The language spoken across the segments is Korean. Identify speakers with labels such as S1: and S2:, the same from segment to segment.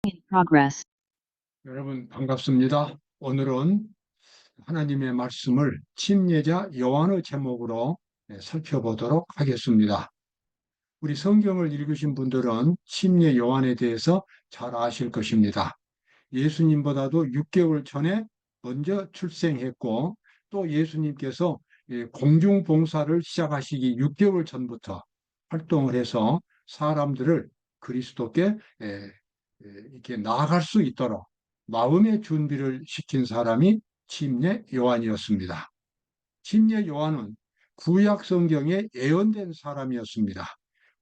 S1: progress.
S2: 여러분 반갑습니다. 오늘은 하나님의 말씀을 침례자 요한의 제목으로 살펴보도록 하겠습니다. 우리 성경을 읽으신 분들은 침례 요한에 대해서 잘 아실 것입니다. 예수님보다도 6개월 전에 먼저 출생했고 또 예수님께서 공중봉사를 시작하시기 6개월 전부터 활동을 해서 사람들을 그리스도께 이렇게 나아갈 수 있도록 마음의 준비를 시킨 사람이 침례 요한이었습니다. 침례 요한은 구약 성경에 예언된 사람이었습니다.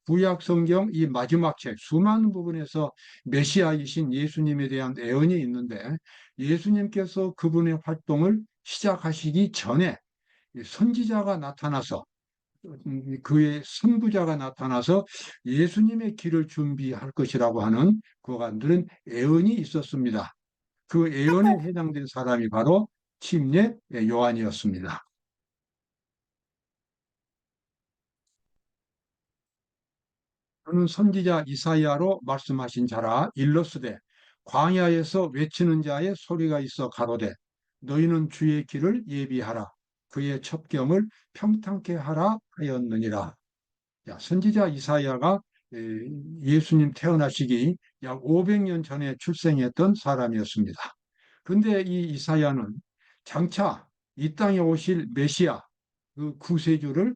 S2: 구약 성경 이 마지막 책 수많은 부분에서 메시아이신 예수님에 대한 예언이 있는데 예수님께서 그분의 활동을 시작하시기 전에 선지자가 나타나서 그의 선구자가 나타나서 예수님의 길을 준비할 것이라고 하는 그와 같은 예언이 있었습니다. 그 예언에 해당된 사람이 바로 침례 요한이었습니다. 그는 선지자 이사야로 말씀하신 자라 일러스되 광야에서 외치는 자의 소리가 있어 가로되 너희는 주의 길을 예비하라 그의 첩경을 평탄케 하라 하였느니라. 선지자 이사야가 예수님 태어나시기 약 500년 전에 출생했던 사람이었습니다. 그런데 이 이사야는 장차 이 땅에 오실 메시아 그 구세주를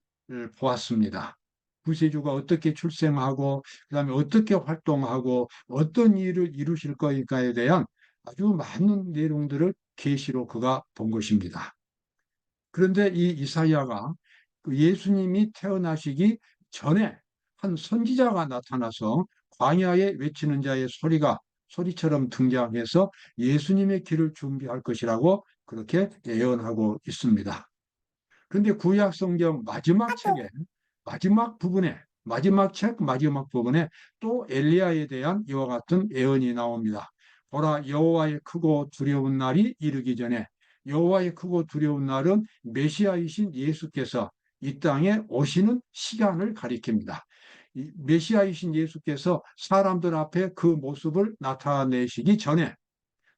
S2: 보았습니다. 구세주가 어떻게 출생하고 그다음에 어떻게 활동하고 어떤 일을 이루실 것인가에 대한 아주 많은 내용들을 계시로 그가 본 것입니다. 그런데 이 이사야가 그 예수님이 태어나시기 전에 한 선지자가 나타나서 광야에 외치는 자의 소리처럼 등장해서 예수님의 길을 준비할 것이라고 그렇게 예언하고 있습니다. 그런데 구약 성경 마지막 책에 마지막 부분에 마지막 부분에 또 엘리야에 대한 이와 같은 예언이 나옵니다. 보라 여호와의 크고 두려운 날이 이르기 전에 여호와의 크고 두려운 날은 메시아이신 예수께서 이 땅에 오시는 시간을 가리킵니다. 메시아이신 예수께서 사람들 앞에 그 모습을 나타내시기 전에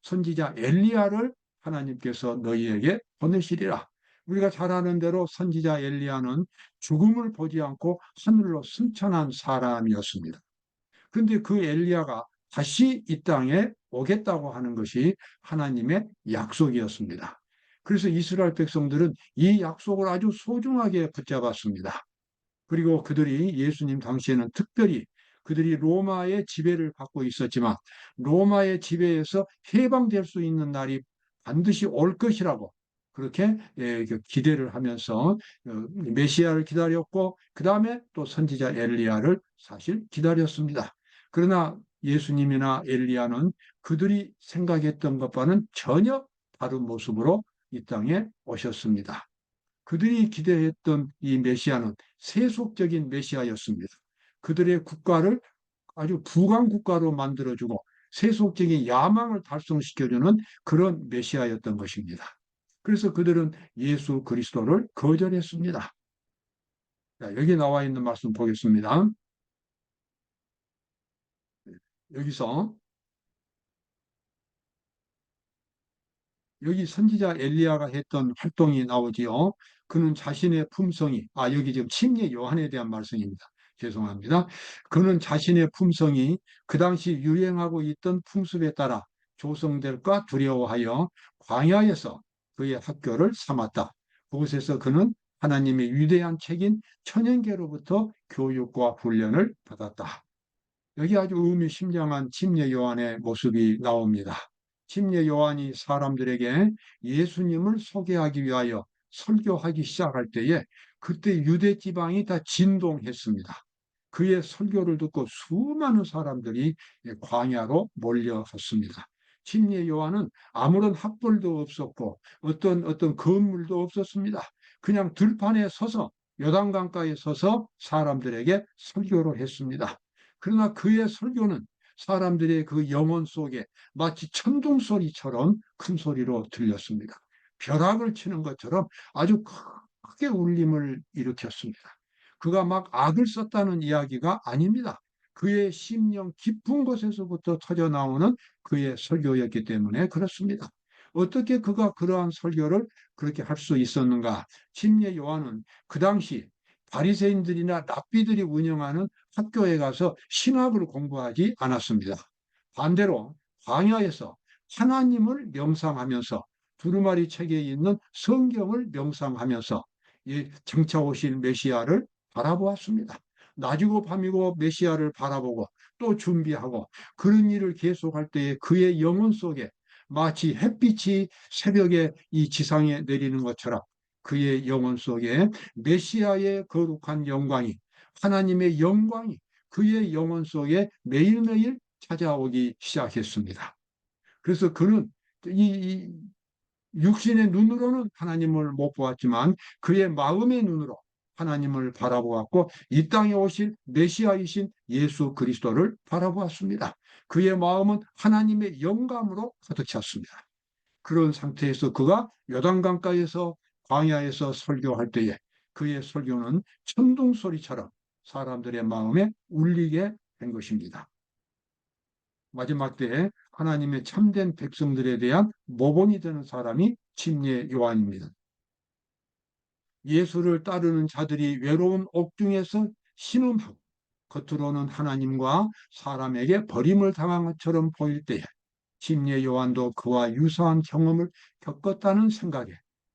S2: 선지자 엘리야를 하나님께서 너희에게 보내시리라. 우리가 잘 아는 대로 선지자 엘리야는 죽음을 보지 않고 하늘로 승천한 사람이었습니다. 그런데 그 엘리야가 다시 이 땅에 오겠다고 하는 것이 하나님의 약속이었습니다. 그래서 이스라엘 백성들은 이 약속을 아주 소중하게 붙잡았습니다. 그리고 그들이 예수님 당시에는 특별히 그들이 로마의 지배를 받고 있었지만 로마의 지배에서 해방될 수 있는 날이 반드시 올 것이라고 그렇게 기대를 하면서 메시아를 기다렸고 그 다음에 또 선지자 엘리야를 사실 기다렸습니다. 그러나 예수님이나 엘리야는 그들이 생각했던 것과는 전혀 다른 모습으로 이 땅에 오셨습니다. 그들이 기대했던 이 메시아는 세속적인 메시아였습니다. 그들의 국가를 아주 부강 국가로 만들어주고 세속적인 야망을 달성시켜주는 그런 메시아였던 것입니다. 그래서 그들은 예수 그리스도를 거절했습니다. 자, 여기 나와 있는 말씀 보겠습니다. 여기서 여기 선지자 엘리야가 했던 활동이 나오지요. 그는 자신의 품성이, 여기 지금 침례 요한에 대한 말씀입니다. 죄송합니다. 그는 자신의 품성이 그 당시 유행하고 있던 풍습에 따라 조성될까 두려워하여 광야에서 그의 학교를 삼았다. 그곳에서 그는 하나님의 위대한 책인 천연계로부터 교육과 훈련을 받았다. 여기 아주 의미심장한 침례 요한의 모습이 나옵니다. 침례 요한이 사람들에게 예수님을 소개하기 위하여 설교하기 시작할 때에 그때 유대 지방이 다 진동했습니다. 그의 설교를 듣고 수많은 사람들이 광야로 몰려섰습니다. 침례 요한은 아무런 학벌도 없었고 어떤 건물도 없었습니다. 그냥 들판에 서서 요단강가에 서서 사람들에게 설교를 했습니다. 그러나 그의 설교는 사람들의 그 영혼 속에 마치 천둥 소리처럼 큰 소리로 들렸습니다. 벼락을 치는 것처럼 아주 크게 울림을 일으켰습니다. 그가 막 악을 썼다는 이야기가 아닙니다. 그의 심령 깊은 곳에서부터 터져 나오는 그의 설교였기 때문에 그렇습니다. 어떻게 그가 그러한 설교를 그렇게 할 수 있었는가? 침례 요한은 그 당시 바리새인들이나 랍비들이 운영하는 학교에 가서 신학을 공부하지 않았습니다. 반대로 광야에서 하나님을 명상하면서 두루마리 책에 있는 성경을 명상하면서 장차 오실 메시아를 바라보았습니다. 낮이고 밤이고 메시아를 바라보고 또 준비하고 그런 일을 계속할 때에 그의 영혼 속에 마치 햇빛이 새벽에 이 지상에 내리는 것처럼 그의 영혼 속에 메시아의 거룩한 영광이, 하나님의 영광이 그의 영혼 속에 매일매일 찾아오기 시작했습니다. 그래서 그는 이 육신의 눈으로는 하나님을 못 보았지만 그의 마음의 눈으로 하나님을 바라보았고 이 땅에 오실 메시아이신 예수 그리스도를 바라보았습니다. 그의 마음은 하나님의 영감으로 가득 찼습니다. 그런 상태에서 그가 요단강가에서 광야에서 설교할 때에 그의 설교는 천둥 소리처럼 사람들의 마음에 울리게 된 것입니다. 마지막 때에 하나님의 참된 백성들에 대한 모범이 되는 사람이 침례 요한입니다. 예수를 따르는 자들이 외로운 옥중에서 신음하고 겉으로는 하나님과 사람에게 버림을 당한 것처럼 보일 때에 침례 요한도 그와 유사한 경험을 겪었다는 생각에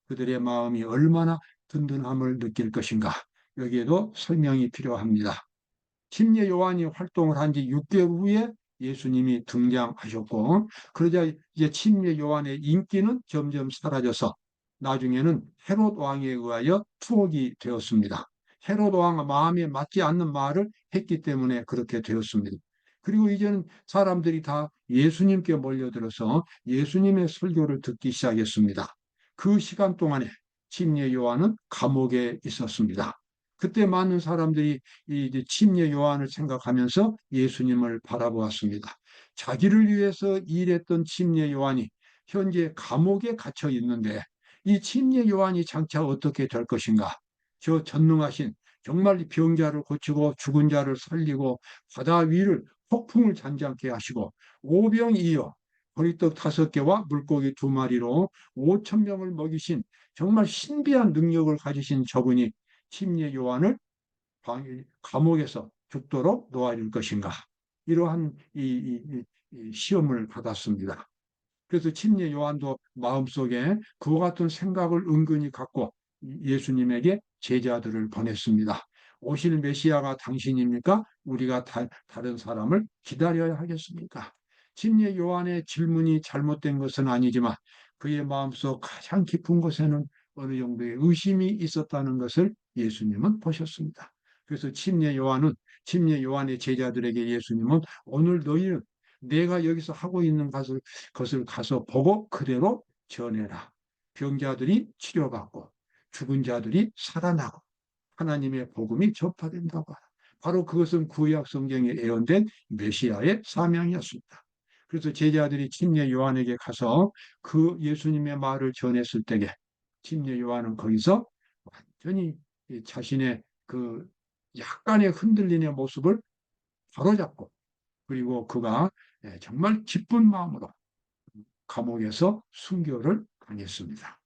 S2: 그들의 마음이 얼마나 든든함을 느낄 것인가. 여기에도 설명이 필요합니다. 침례 요한이 활동을 한 지 6개월 후에 예수님이 등장하셨고 그러자 이제 침례 요한의 인기는 점점 사라져서 나중에는 헤롯 왕에 의하여 투옥이 되었습니다. 헤롯 왕 마음에 맞지 않는 말을 했기 때문에 그렇게 되었습니다. 그리고 이제는 사람들이 다 예수님께 몰려들어서 예수님의 설교를 듣기 시작했습니다. 그 시간 동안에 침례 요한은 감옥에 있었습니다. 그때 많은 사람들이 이 침례 요한을 생각하면서 예수님을 바라보았습니다. 자기를 위해서 일했던 침례 요한이 현재 감옥에 갇혀 있는데 이 침례 요한이 장차 어떻게 될 것인가? 저 전능하신 정말 병자를 고치고 죽은 자를 살리고 바다 위를 폭풍을 잔잔케 하시고 오병이어 보리떡 5개와 물고기 2마리로 5천 명을 먹이신 정말 신비한 능력을 가지신 저분이 침례 요한을 감옥에서 죽도록 놓아줄 것인가? 이러한 이 시험을 받았습니다. 그래서 침례 요한도 마음속에 그와 같은 생각을 은근히 갖고 예수님에게 제자들을 보냈습니다. 오실 메시아가 당신입니까? 우리가 다른 사람을 기다려야 하겠습니까? 침례 요한의 질문이 잘못된 것은 아니지만 그의 마음속 가장 깊은 곳에는 어느 정도의 의심이 있었다는 것을 예수님은 보셨습니다. 그래서 침례 요한의 제자들에게 예수님은 오늘 너희는 내가 여기서 하고 있는 것을 가서 보고 그대로 전해라. 병자들이 치료받고 죽은 자들이 살아나고 하나님의 복음이 전파된다고 하라. 바로 그것은 구약 성경에 예언된 메시아의 사명이었습니다. 그래서 제자들이 침례 요한에게 가서 그 예수님의 말을 전했을 때에 침례 요한은 거기서 완전히 자신의 그 약간의 흔들리는 모습을 바로잡고 그리고 그가 정말 기쁜 마음으로 감옥에서 순교를 당했습니다.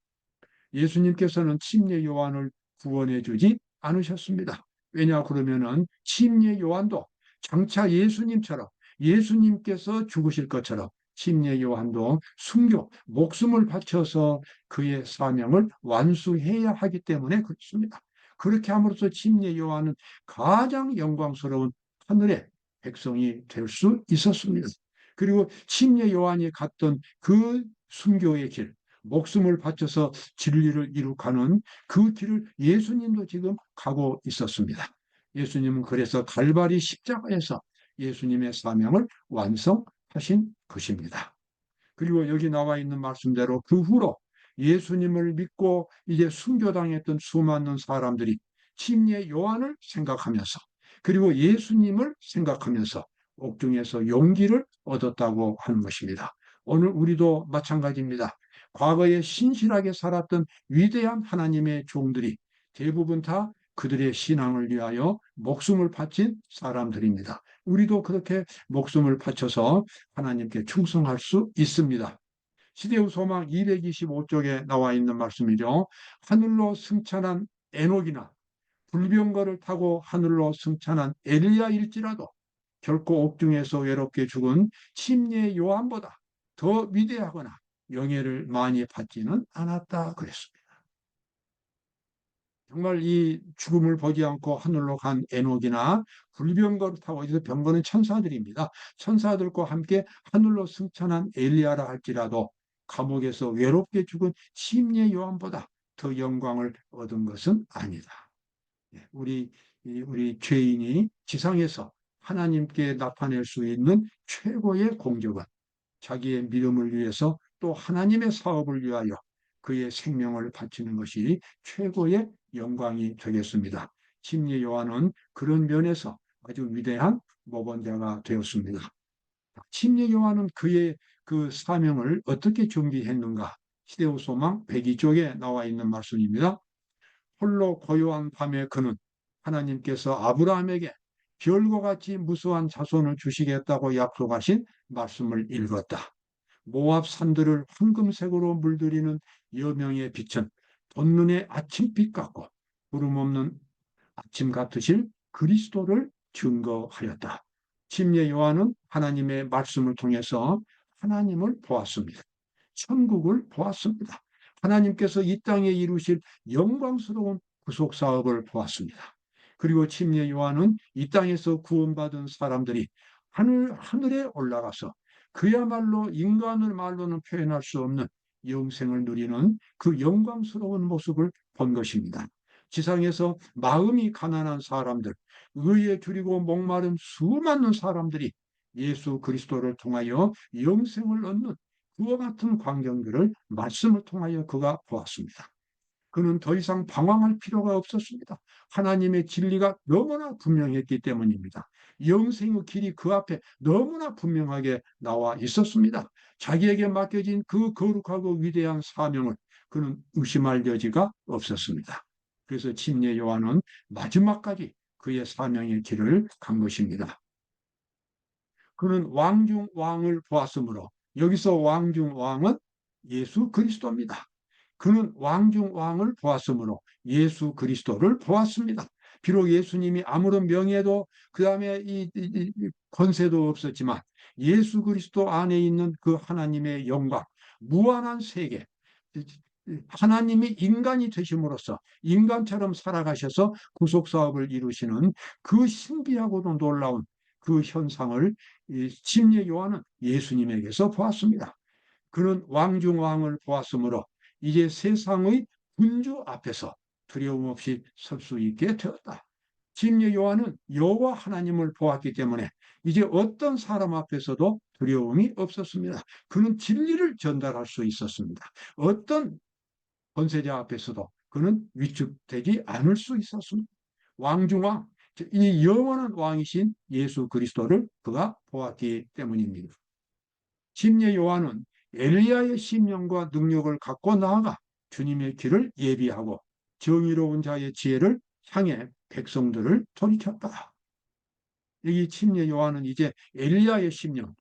S2: 예수님께서는 침례 요한을 구원해 주지 않으셨습니다. 왜냐 그러면은 침례 요한도 장차 예수님처럼 예수님께서 죽으실 것처럼 침례 요한도 순교, 목숨을 바쳐서 그의 사명을 완수해야 하기 때문에 그렇습니다. 그렇게 함으로써 침례 요한은 가장 영광스러운 하늘의 백성이 될 수 있었습니다. 그리고 침례 요한이 갔던 그 순교의 길, 목숨을 바쳐서 진리를 이룩하는 그 길을 예수님도 지금 가고 있었습니다. 예수님은 그래서 갈바리 십자가에서 예수님의 사명을 완성하신 것입니다. 그리고 여기 나와 있는 말씀대로 그 후로 예수님을 믿고 이제 순교당했던 수많은 사람들이 침례 요한을 생각하면서 그리고 예수님을 생각하면서 옥중에서 용기를 얻었다고 하는 것입니다. 오늘 우리도 마찬가지입니다. 과거에 신실하게 살았던 위대한 하나님의 종들이 대부분 다 그들의 신앙을 위하여 목숨을 바친 사람들입니다. 우리도 그렇게 목숨을 바쳐서 하나님께 충성할 수 있습니다. 시대의 소망 225쪽에 나와 있는 말씀이죠. 하늘로 승천한 에녹이나 불병거를 타고 하늘로 승천한 엘리야일지라도 결코 옥중에서 외롭게 죽은 침례 요한보다 더 위대하거나 영예를 많이 받지는 않았다 그랬습니다. 정말 이 죽음을 보지 않고 하늘로 간 에녹이나 불병거를 타고, 여기서 병거는 천사들입니다. 천사들과 함께 하늘로 승천한 엘리야라 할지라도 감옥에서 외롭게 죽은 침례 요한보다 더 영광을 얻은 것은 아니다. 우리 죄인이 지상에서 하나님께 나타낼 수 있는 최고의 공적은 자기의 믿음을 위해서 또 하나님의 사업을 위하여 그의 생명을 바치는 것이 최고의 영광이 되겠습니다. 침례 요한은 그런 면에서 아주 위대한 모범자가 되었습니다. 침례 요한은 그의 그 사명을 어떻게 준비했는가? 시대의 소망 102쪽에 나와 있는 말씀입니다. 홀로 고요한 밤에 그는 하나님께서 아브라함에게 별과 같이 무수한 자손을 주시겠다고 약속하신 말씀을 읽었다. 모압 산들을 황금색으로 물들이는 여명의 빛은 돋눈의 아침빛 같고 구름 없는 아침 같으실 그리스도를 증거하였다. 침례 요한은 하나님의 말씀을 통해서 하나님을 보았습니다. 천국을 보았습니다. 하나님께서 이 땅에 이루실 영광스러운 구속 사업을 보았습니다. 그리고 침례 요한은 이 땅에서 구원받은 사람들이 하늘에 올라가서 그야말로 인간의 말로는 표현할 수 없는 영생을 누리는 그 영광스러운 모습을 본 것입니다. 지상에서 마음이 가난한 사람들, 의에 줄이고 목마른 수많은 사람들이 예수 그리스도를 통하여 영생을 얻는 그와 같은 광경들을 말씀을 통하여 그가 보았습니다. 그는 더 이상 방황할 필요가 없었습니다. 하나님의 진리가 너무나 분명했기 때문입니다. 영생의 길이 그 앞에 너무나 분명하게 나와 있었습니다. 자기에게 맡겨진 그 거룩하고 위대한 사명을 그는 의심할 여지가 없었습니다. 그래서 침례 요한은 마지막까지 그의 사명의 길을 간 것입니다. 그는 왕중 왕을 보았으므로, 여기서 왕중 왕은 예수 그리스도입니다. 그는 왕중 왕을 보았으므로 예수 그리스도를 보았습니다. 비록 예수님이 아무런 명예도 그 다음에 이 권세도 없었지만 예수 그리스도 안에 있는 그 하나님의 영광, 무한한 세계, 하나님이 인간이 되심으로써 인간처럼 살아가셔서 구속 사업을 이루시는 그 신비하고도 놀라운 그 현상을 침례 요한은 예수님에게서 보았습니다. 그는 왕중왕을 보았으므로 이제 세상의 군주 앞에서 두려움 없이 설 수 있게 되었다. 침례 요한은 여호와 하나님을 보았기 때문에 이제 어떤 사람 앞에서도 두려움이 없었습니다. 그는 진리를 전달할 수 있었습니다. 어떤 권세자 앞에서도 그는 위축되지 않을 수 있었습니다. 왕중왕, 이 영원한 왕이신 예수 그리스도를 그가 보았기 때문입니다. 침례 요한은 엘리야의 심령과 능력을 갖고 나아가 주님의 길을 예비하고 정의로운 자의 지혜를 향해 백성들을 돌이켰다. 여기 침례 요한은 이제 엘리야의 심령,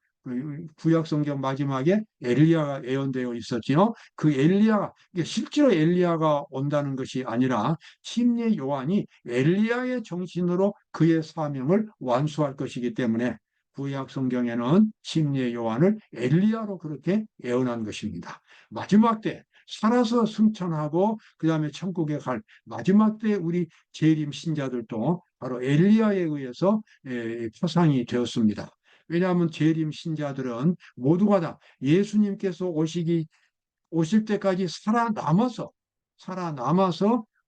S2: 구약 성경 마지막에 엘리야가 예언되어 있었지요. 그 엘리야가, 실제로 엘리야가 온다는 것이 아니라 침례 요한이 엘리야의 정신으로 그의 사명을 완수할 것이기 때문에 구약 성경에는 침례 요한을 엘리야로 그렇게 예언한 것입니다. 마지막 때 살아서 승천하고 그 다음에 천국에 갈 마지막 때 우리 재림 신자들도 바로 엘리야에 의해서 표상이 되었습니다. 왜냐하면 재림 신자들은 모두가 다 예수님께서 오실 때까지 살아남아서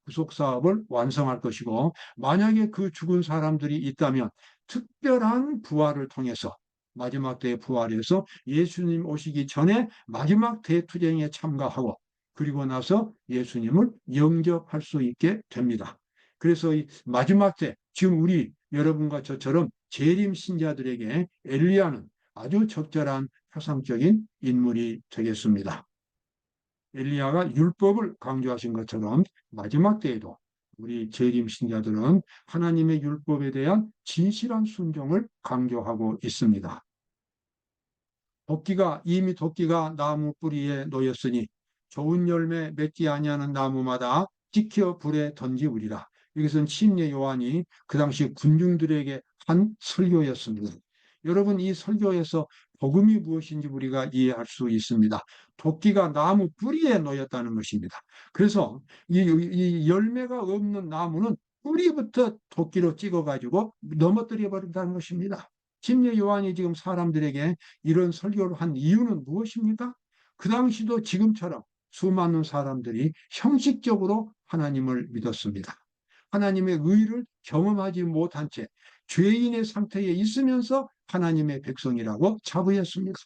S2: 구속 사업을 완성할 것이고, 만약에 그 죽은 사람들이 있다면 특별한 부활을 통해서 마지막 때의 부활에서 예수님 오시기 전에 마지막 대투쟁에 참가하고 그리고 나서 예수님을 영접할 수 있게 됩니다. 그래서 이 마지막 때 지금 우리 여러분과 저처럼 재림 신자들에게 엘리야는 아주 적절한 표상적인 인물이 되겠습니다. 엘리야가 율법을 강조하신 것처럼 마지막 때에도 우리 재림 신자들은 하나님의 율법에 대한 진실한 순종을 강조하고 있습니다. 이미 도끼가 나무 뿌리에 놓였으니 좋은 열매 맺지 아니하는 나무마다 지켜 불에 던지우리라. 이것은 침례 요한이 그 당시 군중들에게 한 설교였습니다. 여러분, 이 설교에서 복음이 무엇인지 우리가 이해할 수 있습니다. 도끼가 나무 뿌리에 놓였다는 것입니다. 그래서 이 열매가 없는 나무는 뿌리부터 도끼로 찍어가지고 넘어뜨려 버린다는 것입니다. 침례 요한이 지금 사람들에게 이런 설교를 한 이유는 무엇입니까? 그 당시도 지금처럼 수많은 사람들이 형식적으로 하나님을 믿었습니다. 하나님의 의를 경험하지 못한 채 죄인의 상태에 있으면서 하나님의 백성이라고 자부했습니다.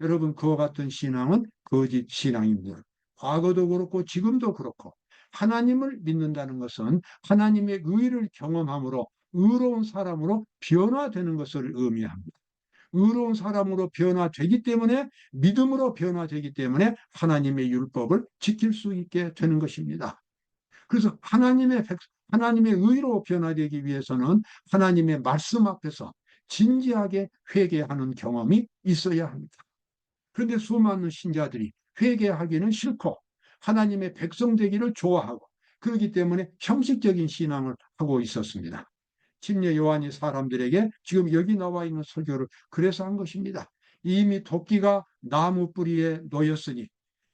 S2: 여러분, 그와 같은 신앙은 거짓 신앙입니다. 과거도 그렇고 지금도 그렇고, 하나님을 믿는다는 것은 하나님의 의를 경험함으로 의로운 사람으로 변화되는 것을 의미합니다. 의로운 사람으로 변화되기 때문에, 믿음으로 변화되기 때문에 하나님의 율법을 지킬 수 있게 되는 것입니다. 그래서 하나님의 의로 변화되기 위해서는 하나님의 말씀 앞에서 진지하게 회개하는 경험이 있어야 합니다. 그런데 수많은 신자들이 회개하기는 싫고 하나님의 백성 되기를 좋아하고, 그렇기 때문에 형식적인 신앙을 하고 있었습니다. 침례 요한이 사람들에게 지금 여기 나와 있는 설교를 그래서 한 것입니다. 이미 도끼가 나무 뿌리에 놓였으니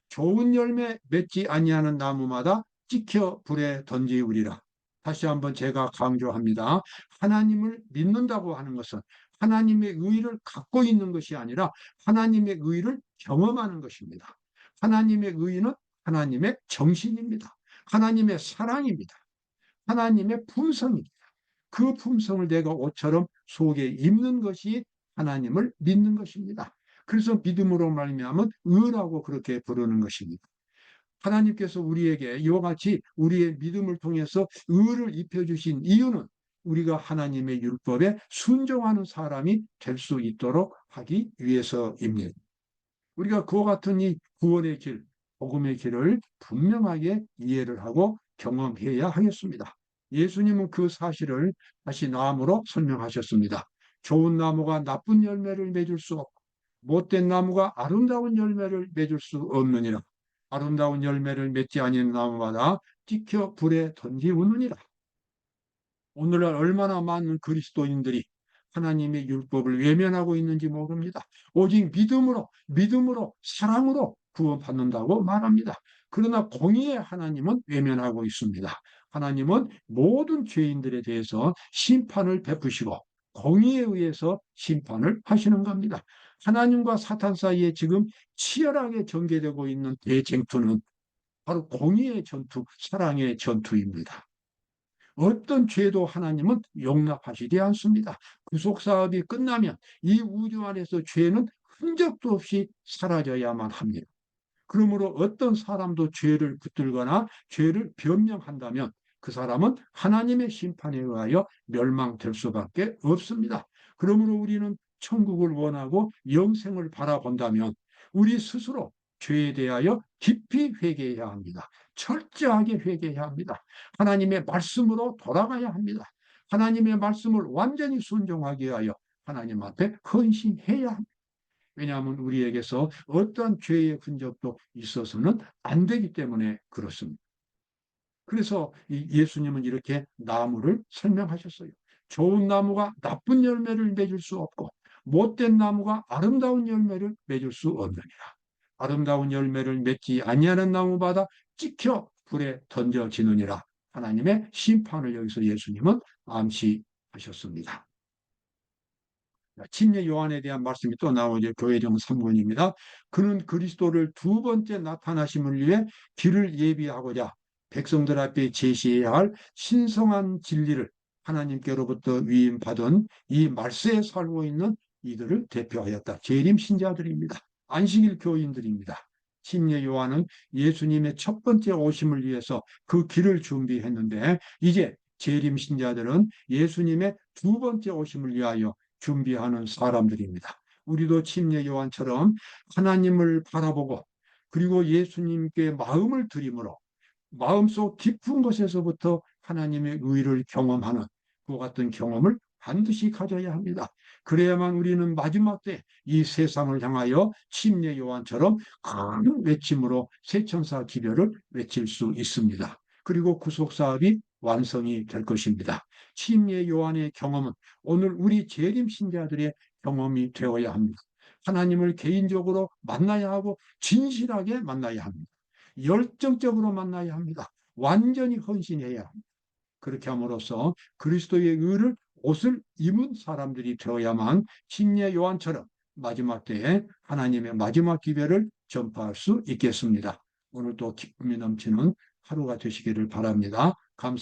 S2: 좋은 열매 맺지 아니하는 나무마다 찍혀 불에 던지우리라. 다시 한번 제가 강조합니다. 하나님을 믿는다고 하는 것은 하나님의 의를 갖고 있는 것이 아니라 하나님의 의를 경험하는 것입니다. 하나님의 의는 하나님의 정신입니다. 하나님의 사랑입니다. 하나님의 품성입니다. 그 품성을 내가 옷처럼 속에 입는 것이 하나님을 믿는 것입니다. 그래서 믿음으로 말미암은 의라고 그렇게 부르는 것입니다. 하나님께서 우리에게 이와 같이 우리의 믿음을 통해서 의를 입혀주신 이유는 우리가 하나님의 율법에 순종하는 사람이 될 수 있도록 하기 위해서입니다. 우리가 그와 같은 이 구원의 길, 복음의 길을 분명하게 이해를 하고 경험해야 하겠습니다. 예수님은 그 사실을 다시 나무로 설명하셨습니다. 좋은 나무가 나쁜 열매를 맺을 수 없고 못된 나무가 아름다운 열매를 맺을 수 없느니라. 아름다운 열매를 맺지 아니한 나무마다 찍혀 불에 던지우느니라. 오늘날 얼마나 많은 그리스도인들이 하나님의 율법을 외면하고 있는지 모릅니다. 오직 믿음으로, 사랑으로 구원받는다고 말합니다. 그러나 공의의 하나님은 외면하고 있습니다. 하나님은 모든 죄인들에 대해서 심판을 베푸시고 공의에 의해서 심판을 하시는 겁니다. 하나님과 사탄 사이에 지금 치열하게 전개되고 있는 대쟁투는 바로 공의의 전투, 사랑의 전투입니다. 어떤 죄도 하나님은 용납하시지 않습니다. 구속 사업이 끝나면 이 우주 안에서 죄는 흔적도 없이 사라져야만 합니다. 그러므로 어떤 사람도 죄를 붙들거나 죄를 변명한다면 그 사람은 하나님의 심판에 의하여 멸망될 수밖에 없습니다. 그러므로 우리는 천국을 원하고 영생을 바라본다면 우리 스스로 죄에 대하여 깊이 회개해야 합니다. 철저하게 회개해야 합니다. 하나님의 말씀으로 돌아가야 합니다. 하나님의 말씀을 완전히 순종하기 위하여 하나님 앞에 헌신해야 합니다. 왜냐하면 우리에게서 어떠한 죄의 흔적도 있어서는 안 되기 때문에 그렇습니다. 그래서 예수님은 이렇게 나무를 설명하셨어요. 좋은 나무가 나쁜 열매를 맺을 수 없고 못된 나무가 아름다운 열매를 맺을 수 없느니라. 아름다운 열매를 맺지 아니하는 나무마다 찍혀 불에 던져지느니라. 하나님의 심판을 여기서 예수님은 암시하셨습니다. 침례 요한에 대한 말씀이 또 나오죠. 교회령 3권입니다. 그는 그리스도를 두 번째 나타나심을 위해 길을 예비하고자 백성들 앞에 제시해야 할 신성한 진리를 하나님께로부터 위임받은 이 말세에 살고 있는 이들을 대표하였다. 재림 신자들입니다. 안식일 교인들입니다. 침례 요한은 예수님의 첫 번째 오심을 위해서 그 길을 준비했는데, 이제 재림 신자들은 예수님의 두 번째 오심을 위하여 준비하는 사람들입니다. 우리도 침례 요한처럼 하나님을 바라보고 그리고 예수님께 마음을 들임으로 마음속 깊은 곳에서부터 하나님의 의를 경험하는 그 같은 경험을 반드시 가져야 합니다. 그래야만 우리는 마지막 때 이 세상을 향하여 침례 요한처럼 큰 외침으로 세천사 기별을 외칠 수 있습니다. 그리고 구속 사업이 완성이 될 것입니다. 침례 요한의 경험은 오늘 우리 재림 신자들의 경험이 되어야 합니다. 하나님을 개인적으로 만나야 하고 진실하게 만나야 합니다. 열정적으로 만나야 합니다. 완전히 헌신해야 합니다. 그렇게 함으로써 그리스도의 의를 옷을 입은 사람들이 되어야만 침례 요한처럼 마지막 때에 하나님의 마지막 기별을 전파할 수 있겠습니다. 오늘도 기쁨이 넘치는 하루가 되시기를 바랍니다. 감사합니다.